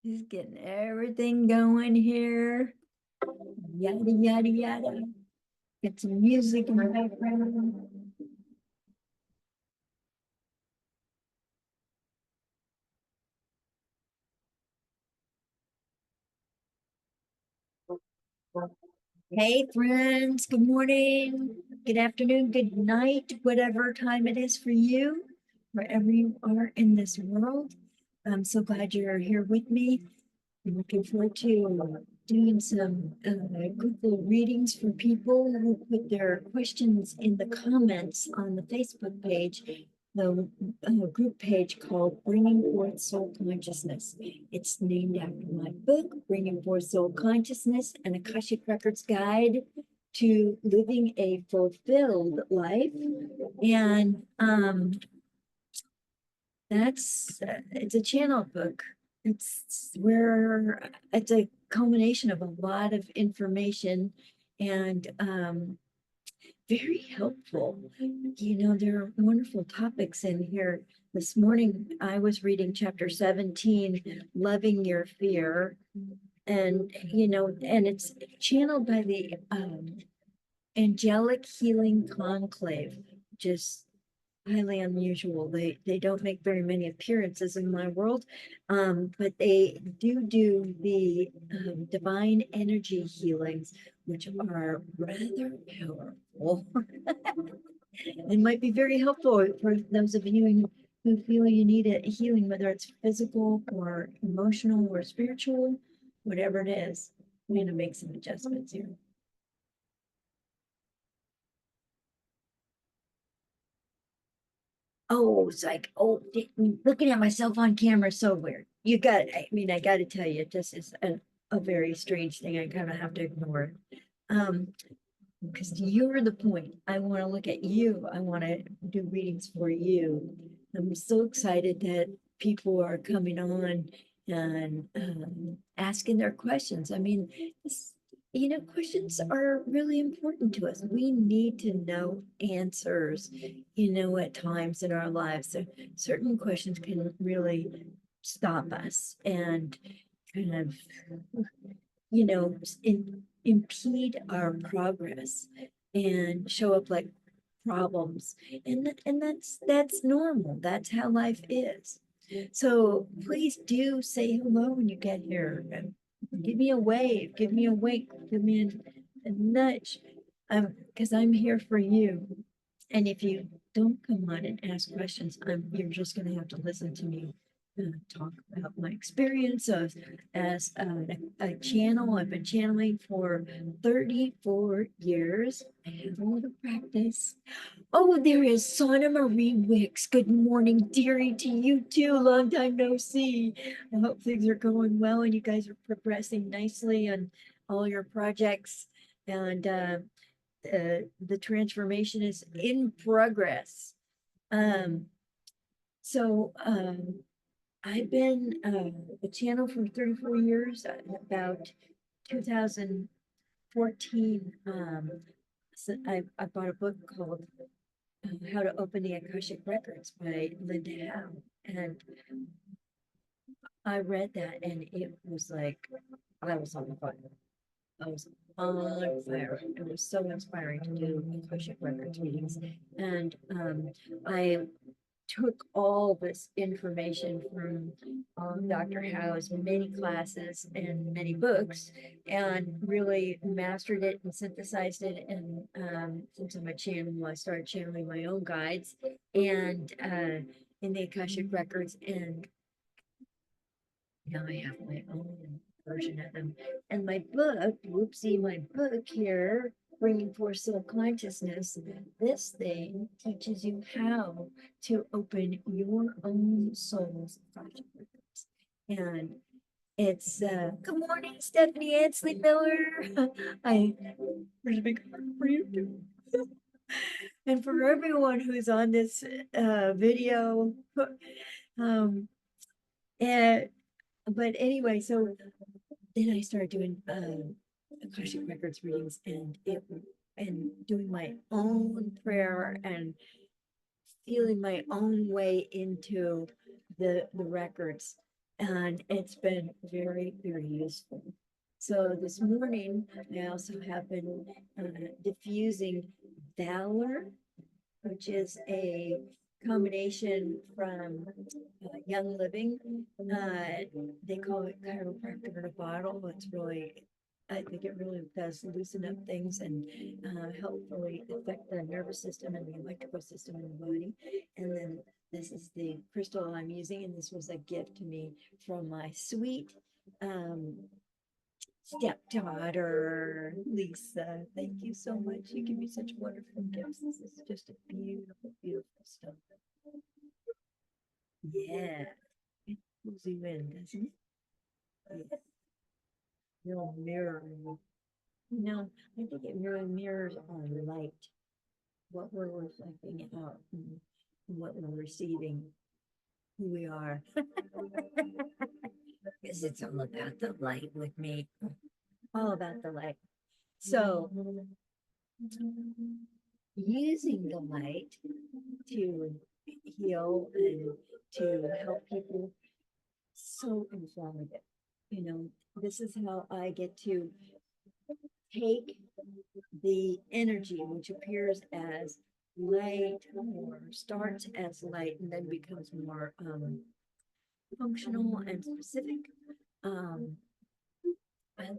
Just getting everything going here. Yada, yada, yada. Get some music in the background. Hey, friends. Good morning, good afternoon, good night, whatever time it is for you, wherever you are in this world. I'm so glad you're here with me. I'm looking forward to doing some Google readings for people who put their questions in the comments on the Facebook page, the group page called Bringing Forth Soul Consciousness. It's named after my book, Bringing Forth Soul Consciousness, an Akashic Records Guide to Living a Fulfilled Life. And it's a channel book. It's a culmination of a lot of information and very helpful. There are wonderful topics in here. This morning I was reading chapter 17, Loving Your Fear, and and it's channeled by the Angelic Healing Conclave, just highly unusual. They don't make very many appearances in my world, but they do the divine energy healings, which are rather powerful. It might be very helpful for those of you who feel you need a healing, whether it's physical or emotional or spiritual, whatever it is. I'm going to make some adjustments here. Oh, it's like, oh, looking at myself on camera is so weird. I got to tell you, this is a very strange thing. I kind of have to ignore it. Because you're the point. I want to look at you. I want to do readings for you. I'm so excited that people are coming on and asking their questions. I mean, questions are really important to us. We need to know answers, at times in our lives. So certain questions can really stop us and kind of, impede our progress and show up like problems. And that's normal. That's how life is. So please do say hello when you get here. And give me a wave, give me a wink, give me a nudge. Because I'm here for you. And if you don't come on and ask questions, you're just going to have to listen to me talk about my experience as a channel. I've been channeling for 34 years. I have a little practice. Oh, there is Sonna Marie Wicks. Good morning, dearie, to you too. Long time no see. I hope things are going well and you guys are progressing nicely on all your projects. And the transformation is in progress. Um, so I've been a channel for 34 years, about 2014. So I bought a book called How to Open the Akashic Records by Linda Howe. And I read that and it was like, I was on fire. I was on fire. It was so inspiring to do Akashic Records readings. And I took all this information from Dr. Howe's many classes and many books and really mastered it and synthesized it. And since I'm a channel, I started channeling my own guides and in the Akashic Records. And now I have my own version of them. And my book, whoopsie, my book here, Bringing Forth Soul Consciousness, this thing teaches you how to open your own soul's Akashic records. And it's good morning, Stephanie Ansley Miller. I there's a big heart for you too. And for everyone who's on this video. Um, and but anyway, so then I started doing Akashic Records readings and doing my own prayer and feeling my own way into the records. and it's been very, very useful. So this morning, I also have been diffusing valor, which is a combination from Young Living. They call it chiropractor in a bottle. It's really, I think it really does loosen up things and helpfully affect the nervous system and the electrical system in the body. And then this is the crystal I'm using, and this was a gift to me from my sweet um, stepdaughter, Lisa. Thank you so much. You give me such wonderful gifts. This is just a beautiful, beautiful stuff. Yeah, it pulls you in, doesn't it? Yeah. Real mirror. No, I think it really mirrors our light, what we're reflecting out, and what we're receiving, who we are. Because it's all about the light with me, all about the light. So, using the light to heal and to help people, so informative. You know, this is how I get to take the energy which appears as light or starts as light and then becomes more functional and specific. Um, and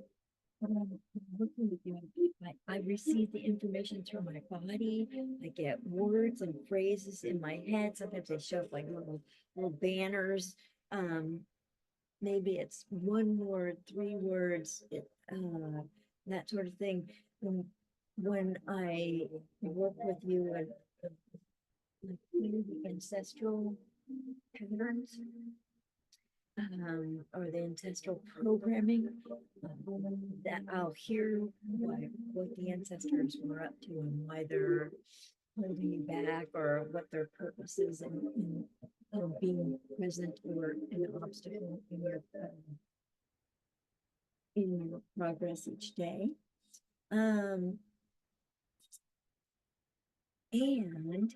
looking to do, I receive the information through my body. I get words and phrases in my head. Sometimes they show up like little banners. Um, Maybe it's one word, three words, that sort of thing. When I work with you and like the ancestral patterns, or the ancestral programming, that I'll hear what the ancestors were up to and why they're holding you back or what their purpose is in being present or an obstacle in your progress each day. Um, and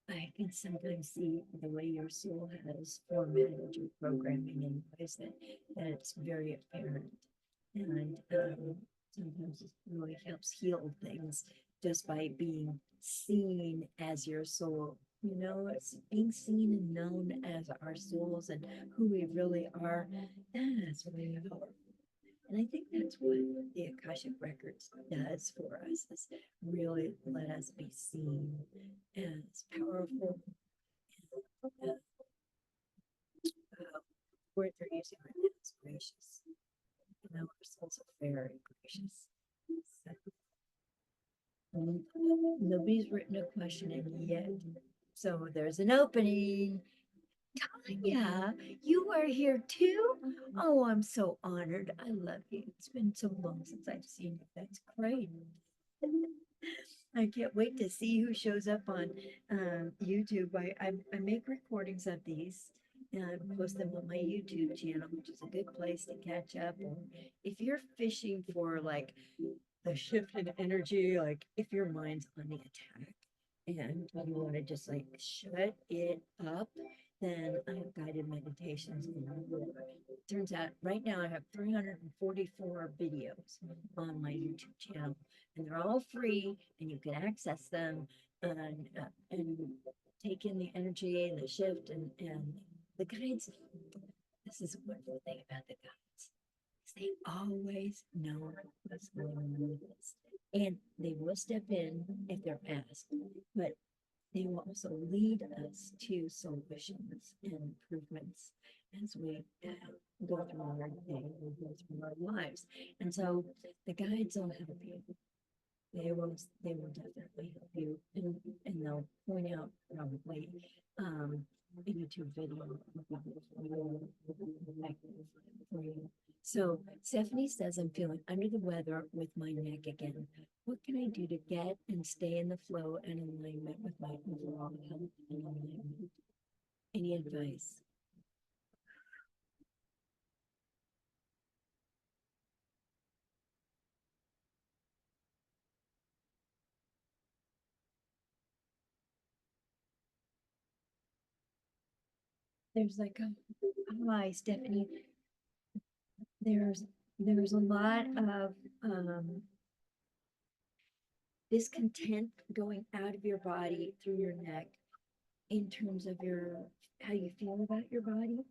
I can sometimes see the way your soul has formatted your programming in ways that it's very apparent. And sometimes it really helps heal things just by being seen as your soul. You know, it's being seen and known as our souls and who we really are. That's really powerful. And I think that's what the Akashic Records does for us, is really let us be seen as powerful. And word they're using right now is gracious. You know, our souls are very gracious. So, nobody's written a question in yet. So there's an opening. Tanya, you are here too? Oh, I'm so honored. I love you. It's been so long since I've seen you. That's great. I can't wait to see who shows up on YouTube. I make recordings of these and I post them on my YouTube channel, which is a good place to catch up. Or if you're fishing for like the shift in energy, like if your mind's on the attack and you want to just like shut it up, then I have guided meditations in war. Turns out right now I have 344 videos on my YouTube channel, and they're all free, and you can access them and take in the energy and the shift and the guides. This is a wonderful thing about the guides. They always know what's going on with us. And they will step in if they're asked, but they will also lead us to solutions and improvements as we go through our day, we go through our lives. And so the guides will help you. They will definitely help you, and they'll point out probably a YouTube video for you. So Stephanie says, I'm feeling under the weather with my neck again. What can I do to get and stay in the flow and alignment with my overall health and alignment? Any advice? there's like a, hi, Stephanie. There's there's a lot of discontent going out of your body through your neck in terms of your how you feel about your body.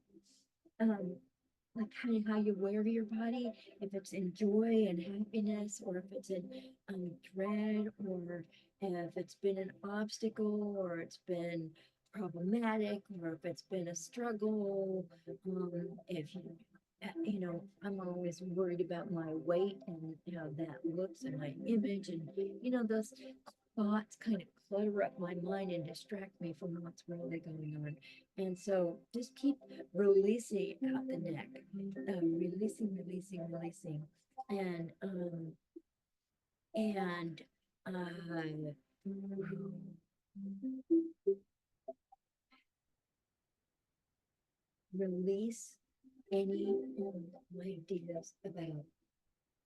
Um, like kind of how you wear your body, if it's in joy and happiness, or if it's in dread, or if it's been an obstacle, or it's been problematic, or if it's been a struggle. If you, I'm always worried about my weight and how that looks and my image, and those thoughts kind of clutter up my mind and distract me from what's really going on. And so just keep releasing out the neck, releasing, releasing, releasing, and and uh, release any ideas about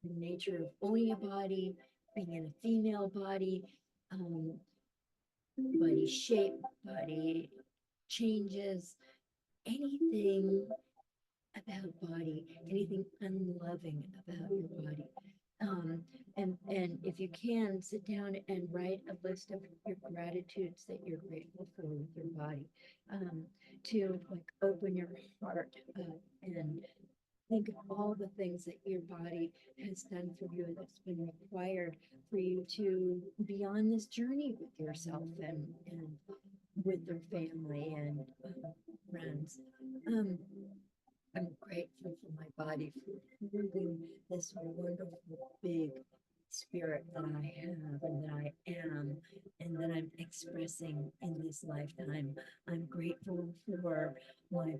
the nature of owning a body, being in a female body, um, body shape, body changes, anything about body, anything unloving about your body. Um, and if you can, sit down and write a list of your gratitudes that you're grateful for with your body. To like open your heart and think of all the things that your body has done for you, that's been required for you to be on this journey with yourself and with their family and friends. Um, I'm grateful for my body for holding this wonderful big spirit that I have and that I am and that I'm expressing in this lifetime. I'm grateful for my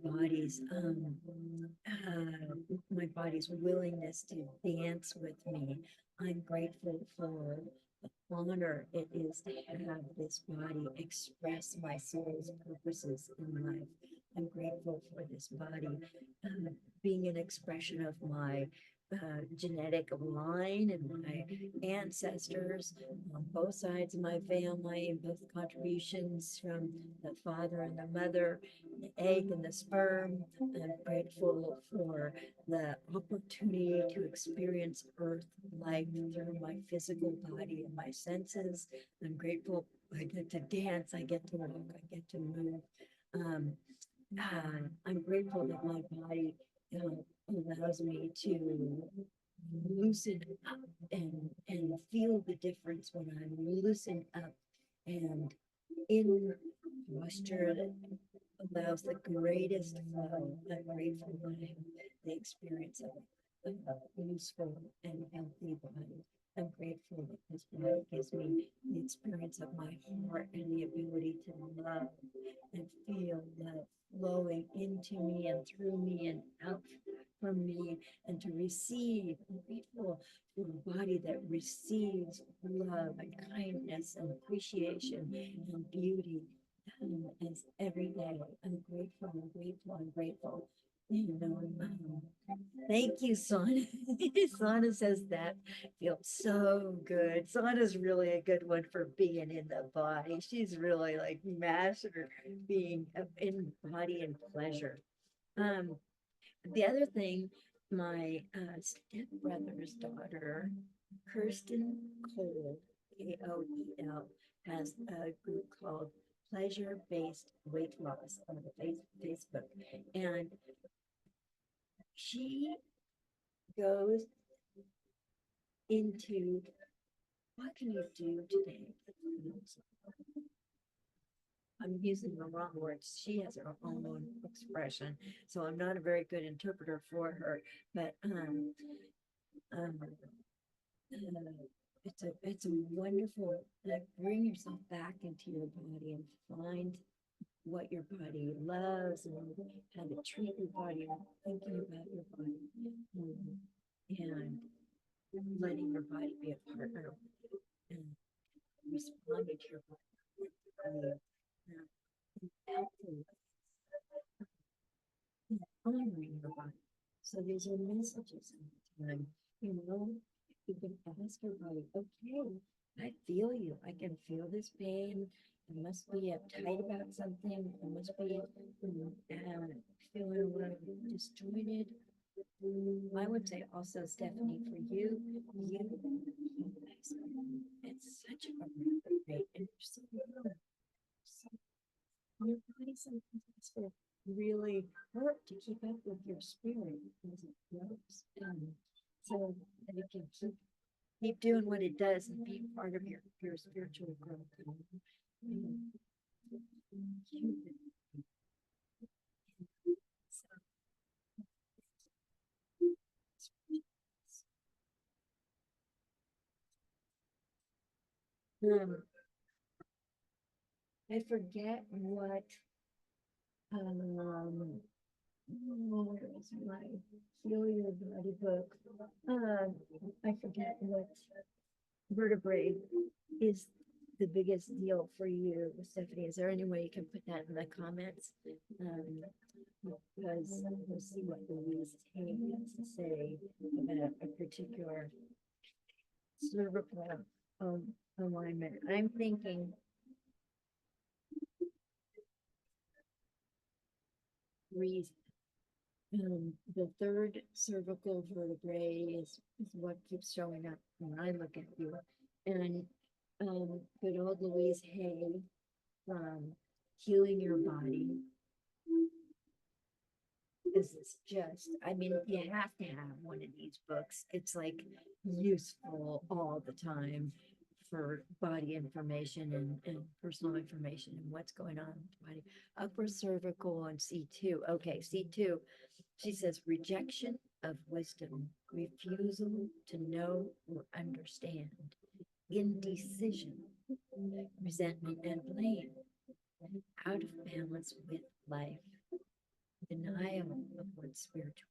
body's willingness to dance with me. I'm grateful for the honor it is to have this body express my soul's purposes in life. I'm grateful for this body being an expression of my genetic line and my ancestors on both sides of my family, and both contributions from the father and the mother, the egg and the sperm. I'm grateful for the opportunity to experience earth life through my physical body and my senses. I'm grateful I get to dance, I get to walk, I get to move. Um, I'm grateful that my body allows me to loosen up and feel the difference when I'm loosened up and in posture that allows the greatest flow. I'm grateful that I have the experience of a useful and healthy body. I'm grateful that this body gives me the experience of my heart and the ability to love and feel love flowing into me and through me and out from me, and to receive. I'm grateful for a body that receives love and kindness and appreciation and beauty as every day. I'm grateful, I'm grateful, I'm grateful. Thank you, Sana. Sana says that feels so good. Sana's really a good one for being in the body. She's really like master being in body and pleasure. Um, the other thing, my stepbrother's daughter, Kirsten Cole, Koel, has a group called Pleasure Based Weight Loss on the Facebook. And she goes into what can you do today? I'm using the wrong words. She has her own expression, so I'm not a very good interpreter for her. But um, it's a wonderful, like, bring yourself back into your body and find what your body loves and how to treat your body and thinking about your body, and letting your body be a partner and responding to your body helpful, honoring your body. So these are messages in the time. You can ask your body, okay, I feel you. I can feel this pain. I must be uptight about something. I must be feeling a little disjointed. I would say also, Stephanie, for you, it's such a great and your body sometimes has to really work to keep up with your spirit as it grows. So that it can keep doing what it does and be part of your spiritual growth. Um, um, I forget what where is my Heal Your Body book? I forget what vertebrae is the biggest deal for you, Stephanie. Is there any way you can put that in the comments? Because we'll see what Louise Hay has to say about a particular cervical alignment. I'm thinking reason. The third cervical vertebrae is what keeps showing up when I look at you. And good old Louise Hay from Healing Your Body is just, I mean, you have to have one of these books. It's like useful all the time for body information and personal information and what's going on with the body. Upper cervical and C2. Okay, C2. She says rejection of wisdom, refusal to know or understand, indecision, resentment and blame, out of balance with life, denial of what's spiritual.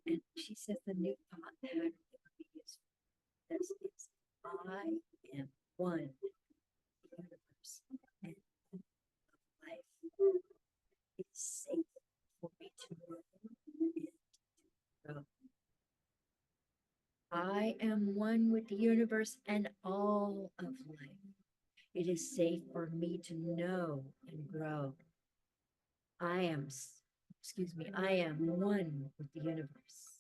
And she says the new thought pattern that we use this is I am one with the universe and life. It's safe for me to move and grow. I am one with the universe and all of life. It is safe for me to know and grow. I am, I am one with the universe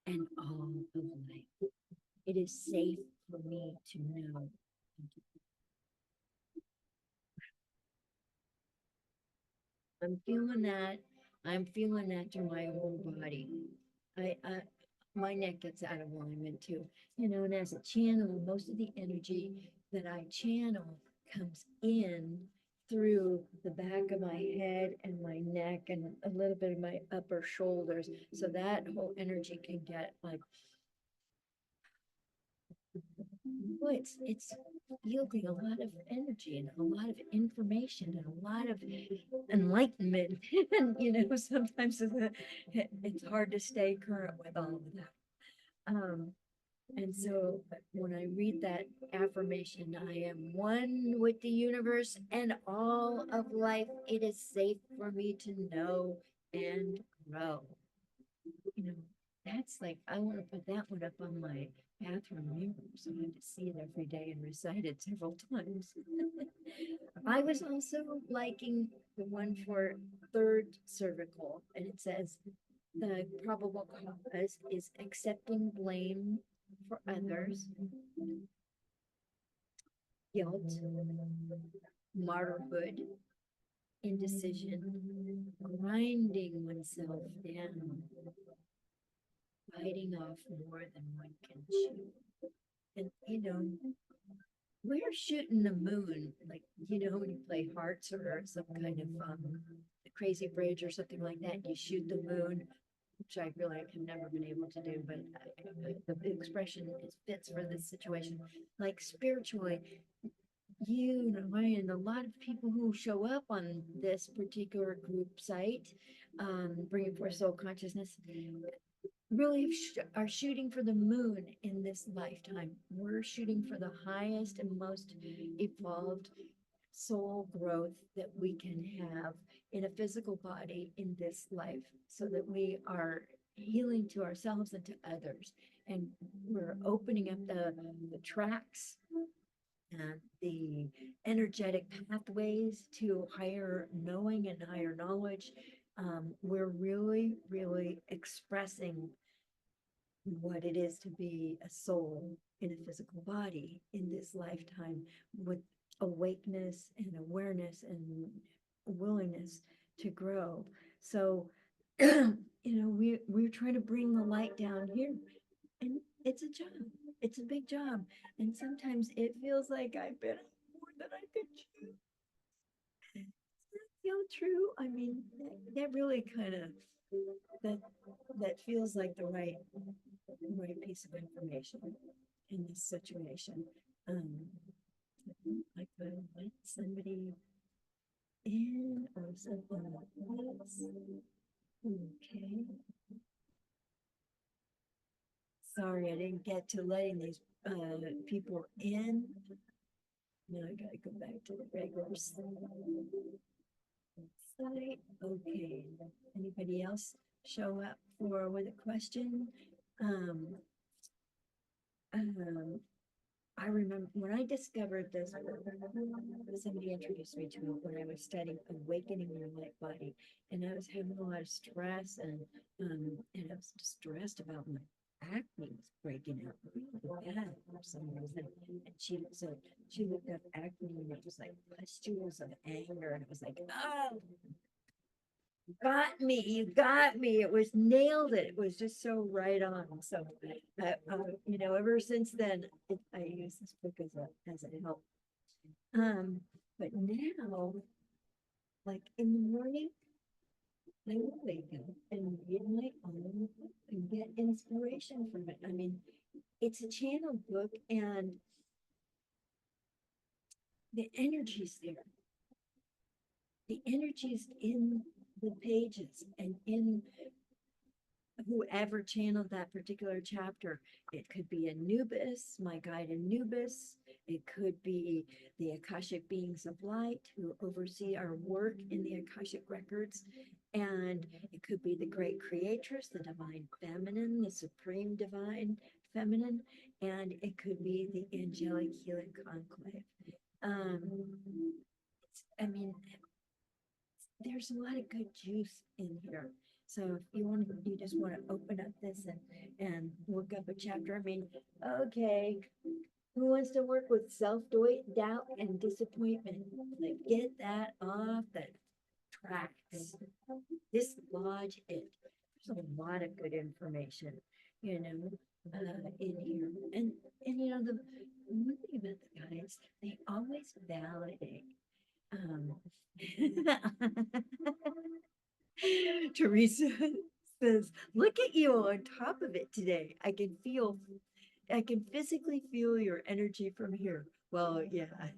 and all of life. It is safe for me to know. I'm feeling that. I'm feeling that through my whole body. I my neck gets out of alignment too. You know, and as a channel, most of the energy that I channel comes in through the back of my head and my neck and a little bit of my upper shoulders. So that whole energy can get like, well, it's yielding a lot of energy and a lot of information and a lot of enlightenment. And sometimes it's hard to stay current with all of that. Um, and so when I read that affirmation, I am one with the universe and all of life, it is safe for me to know and grow. You know, that's like, I want to put that one up on my bathroom mirror so I have to see it every day and recite it several times. I was also liking the one for third cervical, and it says the probable cause is accepting blame for others, guilt, martyrhood, indecision, grinding oneself down, biting off more than one can chew. And we're shooting the moon, like when you play hearts or some kind of the crazy bridge or something like that, you shoot the moon, which I really have never been able to do, but the expression is fits for this situation. Like spiritually, you know, and a lot of people who show up on this particular group site, bringing forth soul consciousness, really are shooting for the moon in this lifetime. We're shooting for the highest and most evolved soul growth that we can have in a physical body in this life so that we are healing to ourselves and to others. and we're opening up the tracks and the energetic pathways to higher knowing and higher knowledge. We're really, really expressing what it is to be a soul in a physical body in this lifetime with awakeness and awareness and willingness to grow. So, we're trying to bring the light down here, and it's a job. It's a big job, and sometimes it feels like I've been more than I could chew. Does that feel true? I mean, that really kind of that that feels like the right piece of information in this situation. I could let somebody in or something like this. Okay. Sorry, I didn't get to letting these people in. Now I gotta go back to the regular site. Okay. Anybody else show up for with a question? Um, um, I remember when I discovered this, somebody introduced me to it when I was studying Awakening Your Light Body, and I was having a lot of stress, and I was distressed about my acne was breaking out really bad for some reason. And she looked up acne, and it was like pustules of anger, and it was like, oh, got me, you got me. It was nailed it. It was just so right on. So, ever since then, I use this book as a help. But now, like in the morning, I will wake up and read my own book and get inspiration from it. I mean, it's a channel book, and the energy's there. The energy's in the pages and in whoever channeled that particular chapter. It could be Anubis, my guide Anubis. It could be the Akashic beings of light who oversee our work in the Akashic records. And it could be the great creatress, the divine feminine, the supreme divine feminine. And it could be the angelic healing conclave. Um, I mean, there's a lot of good juice in here. So if you just want to open up this and look up a chapter. I mean, okay, who wants to work with self-doubt and disappointment? Like, get that off the tracks. Dislodge it. There's a lot of good information, in here. The one thing about the guides, they always validate. Um, Teresa says, look at you on top of it today. I can physically feel your energy from here. Well, yeah,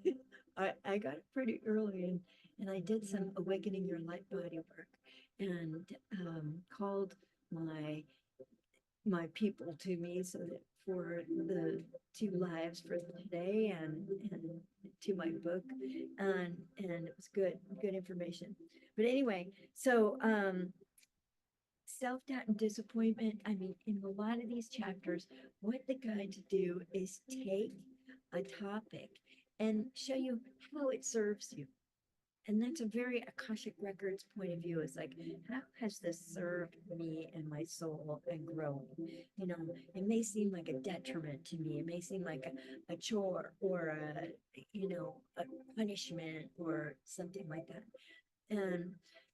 I got it pretty early, and I did some awakening your light body work, and called my people to me so that for the 2 lives for today and to my book, and it was good information. But anyway, so self-doubt and disappointment, I mean, in a lot of these chapters, what the guides do is take a topic and show you how it serves you. And that's a very Akashic Records point of view. Is like, how has this served me and my soul and growing? It may seem like a detriment to me. It may seem like a chore or a punishment or something like that.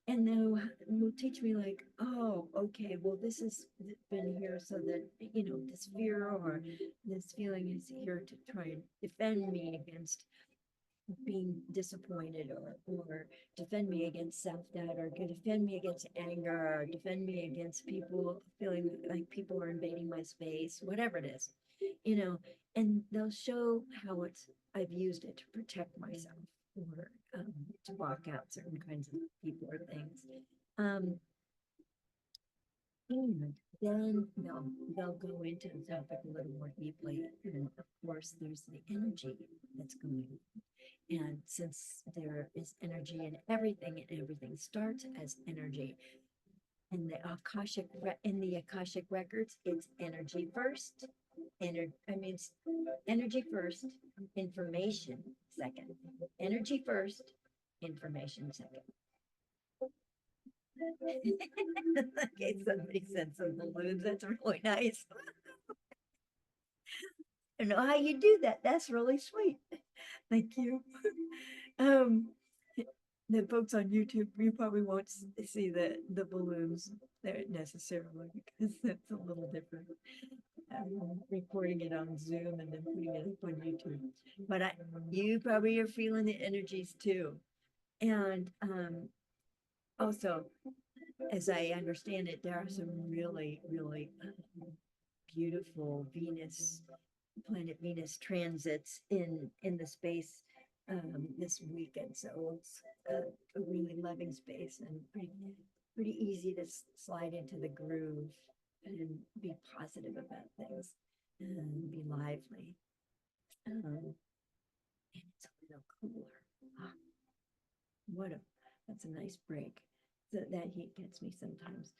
And they'll teach me like, oh, okay, well, this has been here so that, this fear or this feeling is here to try and defend me against being disappointed or defend me against self-doubt or defend me against anger or defend me against people feeling like people are invading my space, whatever it is, and they'll show how I've used it to protect myself or to block out certain kinds of people or things. And then they'll go into the topic a little more deeply. And of course, there's the energy that's going on. And since there is energy in everything, and everything starts as energy, in the Akashic records, it's energy first. It's energy first, information second. Energy first, information second. Okay, somebody sent some balloons. That's really nice. I don't know how you do that. That's really sweet. Thank you. Um, the folks on YouTube, you probably won't see the balloons there necessarily because that's a little different. Recording it on Zoom and then putting it up on YouTube. But you probably are feeling the energies too. And also, as I understand it, there are some really, really beautiful planet Venus transits in the space this weekend. So it's a really loving space and pretty easy to slide into the groove and be positive about things and be lively. And it's a little cooler. Ah, that's a nice break. So that heat gets me sometimes.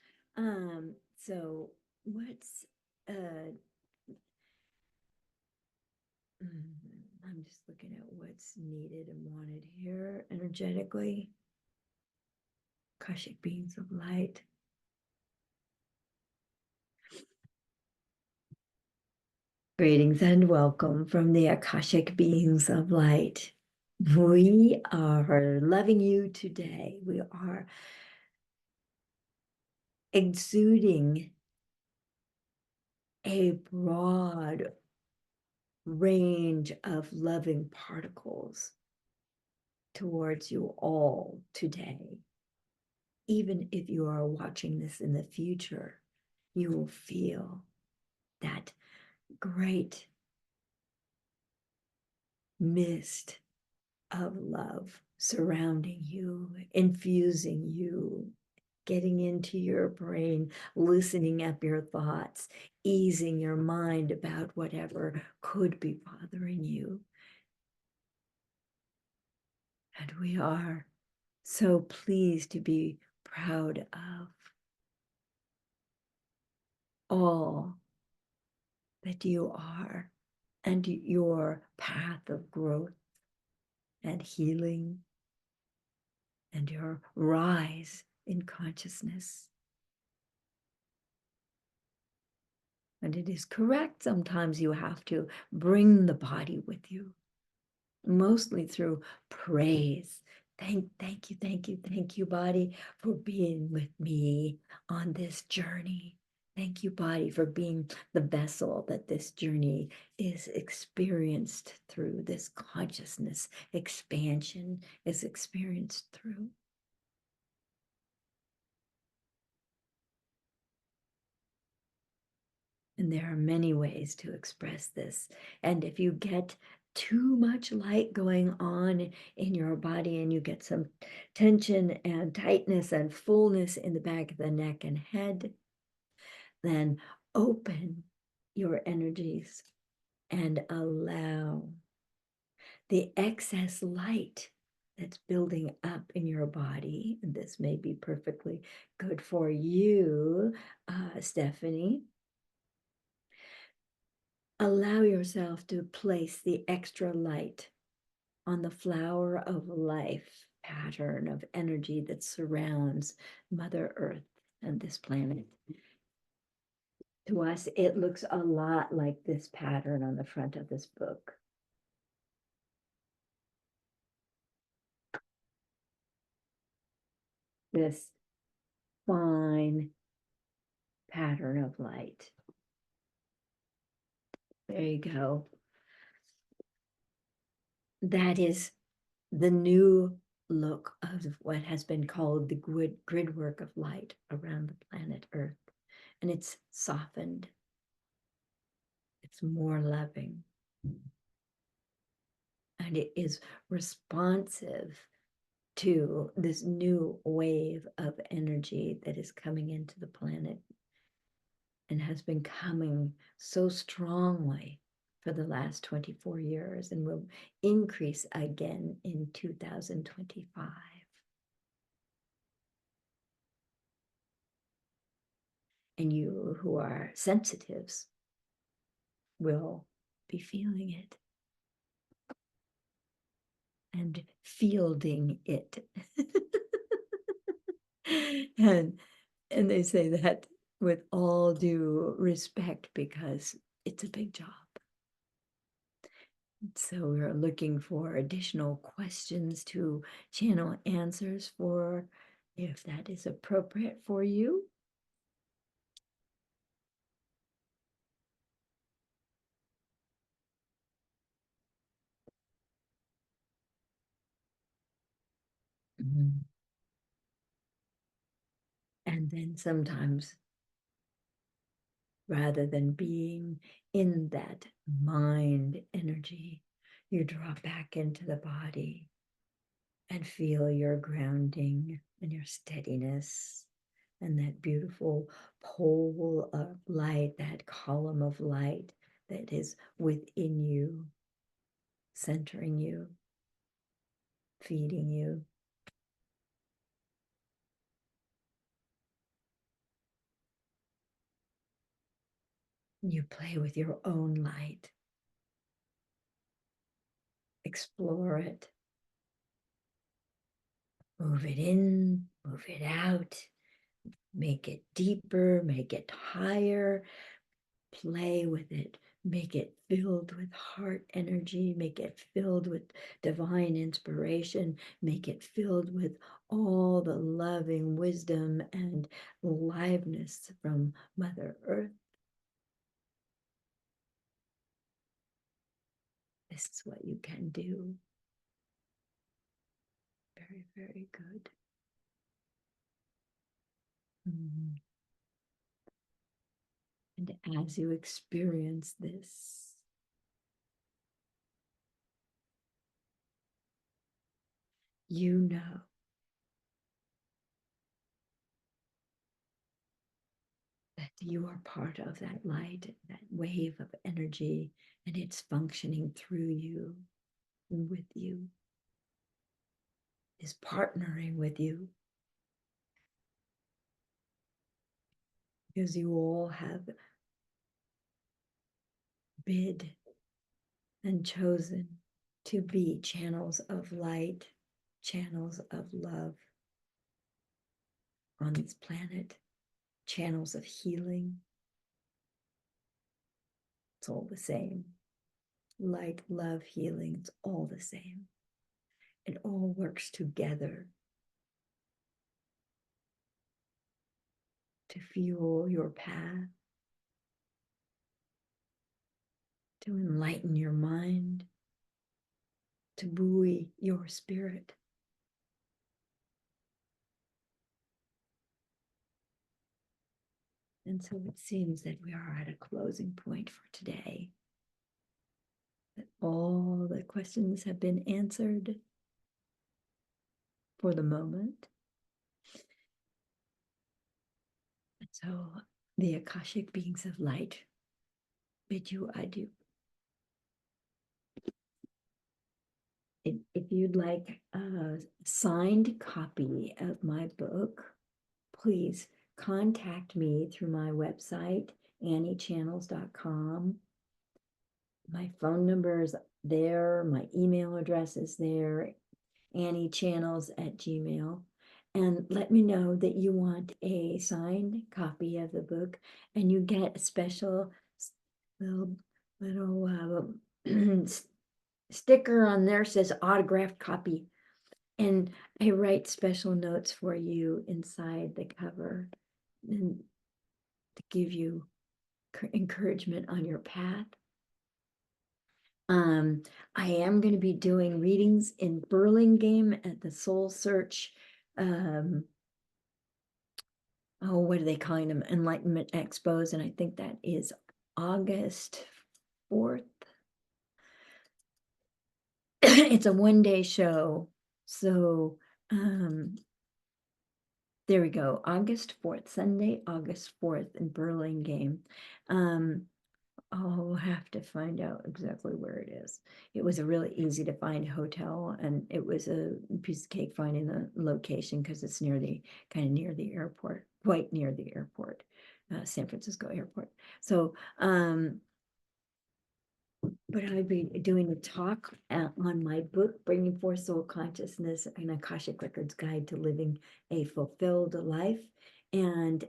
So what's I'm just looking at what's needed and wanted here energetically. Akashic beings of light. Greetings and welcome from the Akashic beings of light. We are loving you today. We are exuding a broad range of loving particles towards you all today. Even if you are watching this in the future, you will feel that great mist of love surrounding you, infusing you, getting into your brain, loosening up your thoughts, easing your mind about whatever could be bothering you. And we are so pleased to be proud of all that you are and your path of growth and healing and your rise in consciousness. And it is correct, sometimes you have to bring the body with you, mostly through praise. Thank you, body, for being with me on this journey. Thank you, body, for being the vessel that this journey is experienced through, this consciousness expansion is experienced through. And there are many ways to express this. And if you get too much light going on in your body and you get some tension and tightness and fullness in the back of the neck and head, then open your energies and allow the excess light that's building up in your body. And this may be perfectly good for you, Stephanie. Allow yourself to place the extra light on the flower of life pattern of energy that surrounds Mother Earth and this planet. To us, it looks a lot like this pattern on the front of this book. This fine pattern of light. There you go. That is the new look of what has been called the grid work of light around the planet Earth. And it's softened. It's more loving. And it is responsive to this new wave of energy that is coming into the planet and has been coming so strongly for the last 24 years and will increase again in 2025. And you who are sensitives will be feeling it and fielding it. and they say that with all due respect because it's a big job. So we're looking for additional questions to channel answers for, if that is appropriate for you. Mhm. And then sometimes, rather than being in that mind energy, you drop back into the body and feel your grounding and your steadiness and that beautiful pole of light, that column of light that is within you, centering you, feeding you. You play with your own light, explore it, move it in, move it out, make it deeper, make it higher, play with it, make it filled with heart energy, make it filled with divine inspiration, make it filled with all the loving wisdom and aliveness from Mother Earth. This is what you can do. Very, very good. Mm. And as you experience this, you know that you are part of that light, that wave of energy, and it's functioning through you and with you, is partnering with you, because you all have bid and chosen to be channels of light, channels of love on this planet, channels of healing. It's all the same. Light, love, healing, it's all the same. It all works together to fuel your path, to enlighten your mind, to buoy your spirit. And so it seems that we are at a closing point for today, that all the questions have been answered for the moment. And so the Akashic beings of light bid you adieu. If you'd like a signed copy of my book, please contact me through my website, anniechannels.com. My phone number is there, my email address is there, anniechannels@gmail. And let me know that you want a signed copy of the book, and you get a special little sticker on there says autographed copy. And I write special notes for you inside the cover and to give you encouragement on your path. I am going to be doing readings in Burlingame at the Soul Search. Oh, what are they calling them? Enlightenment Expos. And I think that is August 4th. It's a one-day show. So there we go. August 4th, Sunday, August 4th in Burlingame. I'll have to find out exactly where it is. It was a really easy to find hotel, and it was a piece of cake finding the location because it's near the kind of near the airport, quite near the airport. San Francisco airport. So, but I'd be doing a talk on my book, Bringing Forth Soul Consciousness, an Akashic Records Guide to Living a Fulfilled Life, and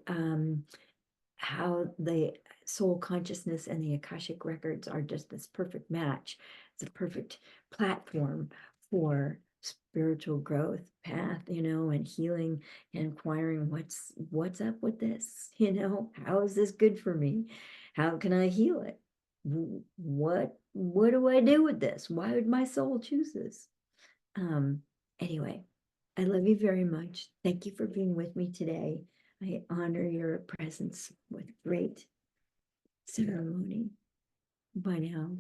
how the soul consciousness and the Akashic Records are just this perfect match. It's a perfect platform for spiritual growth path, and healing, and inquiring what's up with this, how is this good for me? How can I heal it? What do I do with this? Why would my soul choose this? Anyway, I love you very much. Thank you for being with me today. I honor your presence with great ceremony. Bye now.